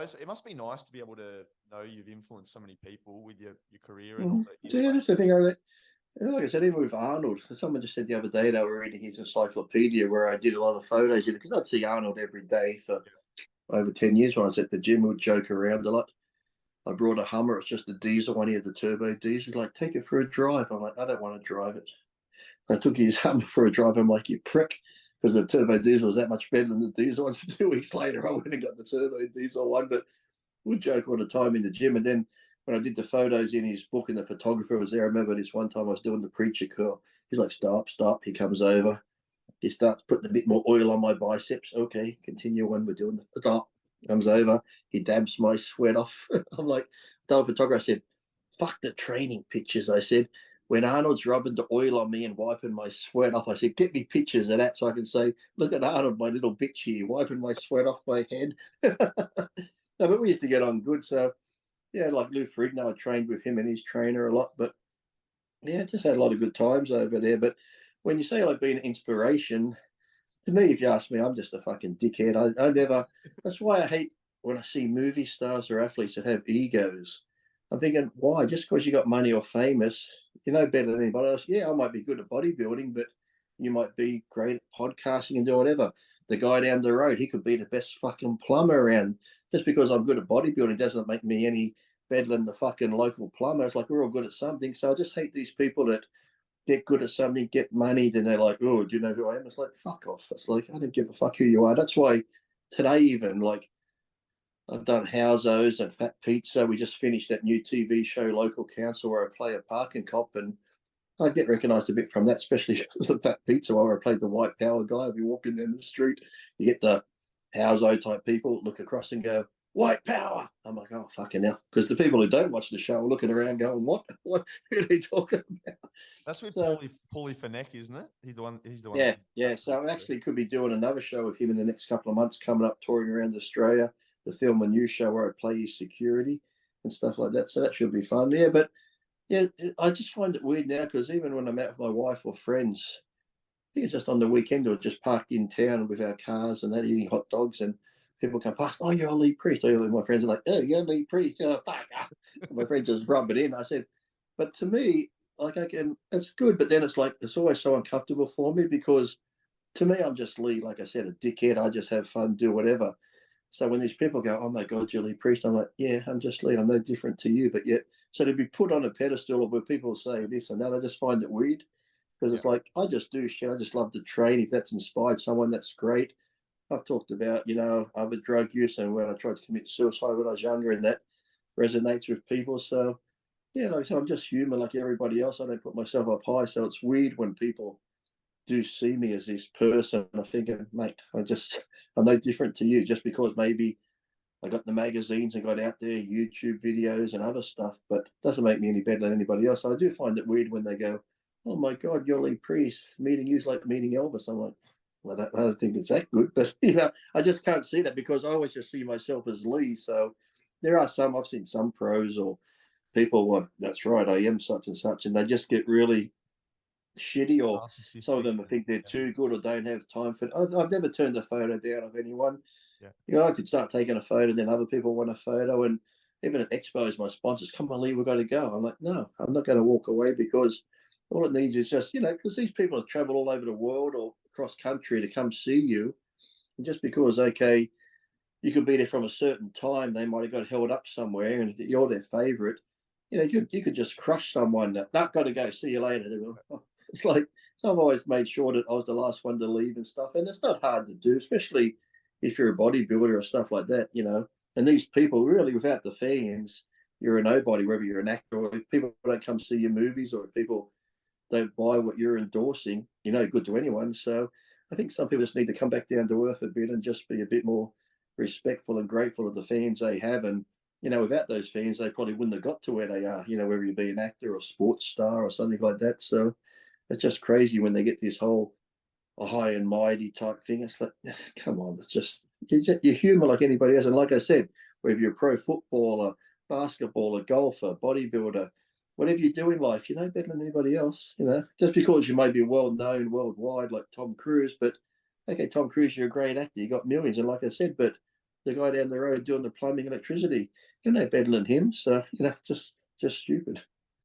It must be nice to be able to know you've influenced so many people with your career and all that. So yeah, that's the thing. Like I said, even with Arnold, someone just said the other day they were reading his encyclopedia where I did a lot of photos in it, because I'd see Arnold every day for over 10 years when I was at the gym. We'd joke around a lot. I brought a Hummer. It's just a diesel one. He had the turbo diesel. He's like, take it for a drive. I'm like, I don't want to drive it. I took his Hummer for a drive. I'm like, you prick, because the turbo diesel was that much better than the diesel one. So 2 weeks later, I went and got the turbo diesel one. But we'd joke all the time in the gym. And then when I did the photos in his book and the photographer was there, I remember this one time I was doing the preacher curl. He's like, stop. He comes over. He starts putting a bit more oil on my biceps. Okay, continue when we're doing the stop. Comes over. He dabs my sweat off. I'm like, the photographer, I said, fuck the training pictures. I said, when Arnold's rubbing the oil on me and wiping my sweat off, I said, get me pictures of that so I can say, look at Arnold, my little bitch here, wiping my sweat off my head. No, but we used to get on good. So, yeah, like Lou Ferrigno, I trained with him and his trainer a lot. But, yeah, just had a lot of good times over there. But when you say like being an inspiration, to me, if you ask me, I'm just a fucking dickhead. I never, that's why I hate when I see movie stars or athletes that have egos. I'm thinking, why? Just because you got money or famous, you're no better than anybody else. Yeah, I might be good at bodybuilding, but you might be great at podcasting and do whatever. The guy down the road, he could be the best fucking plumber around. Just because I'm good at bodybuilding doesn't make me any better than the fucking local plumber. It's like we're all good at something. So I just hate these people that get good at something, get money, then they're like, oh, do you know who I am? It's like, fuck off. It's like, I don't give a fuck who you are. That's why today even, like, I've done Housos and Fat Pizza. We just finished that new TV show, Local Council, where I play a parking cop, and I get recognised a bit from that, especially the Fat Pizza, where I played the white power guy. I'll be walking down the street, you get the Houso type people look across and go, white power. I'm like, oh, fucking hell. Because the people who don't watch the show are looking around going, what are they talking about? That's with Paulie Fenech, isn't it? He's the one. Yeah. So I actually could be doing another show with him in the next couple of months, coming up, touring around Australia to film a new show where I play his security and stuff like that. So that should be fun. Yeah, but yeah, I just find it weird now, because even when I'm out with my wife or friends, I think it's just on the weekend, or just parked in town with our cars and that, eating hot dogs, and people come past, oh, you're Lee Priest. My friends are like, oh, you're Lee Priest. Oh, fuck. My friends just rub it in. I said, but to me, like, it's good, but then it's like, it's always so uncomfortable for me, because to me, I'm just Lee, like I said, a dickhead. I just have fun, do whatever. So when these people go, oh my God, you're Lee Priest, I'm like, yeah, I'm just Lee. I'm no different to you. But yet, so to be put on a pedestal, or where people say this and that, I just find it weird, because it's like, I just do shit. I just love to train. If that's inspired someone, that's great. I've talked about, other drug use, and when I tried to commit suicide when I was younger, and that resonates with people. So, yeah, like I said, I'm just human like everybody else. I don't put myself up high. So it's weird when people do see me as this person. I'm thinking, mate, I'm no different to you, just because maybe I got the magazines and got out there, YouTube videos and other stuff, but it doesn't make me any better than anybody else. So I do find it weird when they go, oh my God, you're Lee Priest. Meeting you's like meeting Elvis. I'm like, well, I don't think it's that good, but I just can't see that, because I always just see myself as Lee. So there are I've seen some pros or people, well, that's right, I am such and such, and they just get really shitty, or some of them think they're too good or don't have time for it. I've never turned a photo down of anyone. Yeah. I could start taking a photo, then other people want a photo, and even at expos, my sponsors, come on, Lee, we've got to go. I'm like, no, I'm not going to walk away, because all it needs is just, because these people have traveled all over the world or across country to come see you. And just because, okay, you could be there from a certain time, they might have got held up somewhere, and if you're their favorite, you could just crush someone. Not got to go, see you later. It's like, so I've always made sure that I was the last one to leave and stuff. And it's not hard to do, especially if you're a bodybuilder or stuff like that, And these people, really, without the fans, you're a nobody, whether you're an actor or if people don't come see your movies, or if people don't buy what you're endorsing, you're no good to anyone. So I think some people just need to come back down to earth a bit and just be a bit more respectful and grateful of the fans they have. And, without those fans, they probably wouldn't have got to where they are, whether you be an actor or a sports star or something like that. So it's just crazy when they get this whole high and mighty type thing. It's like, come on, it's just, you're human like anybody else. And like I said, whether you're a pro footballer, basketballer, golfer, bodybuilder, whatever you do in life, you're no better than anybody else, just because you may be well known worldwide like Tom Cruise. But okay, Tom Cruise, you're a great actor, you got millions. And like I said, but the guy down the road doing the plumbing, electricity. You're no better than him. So, just stupid.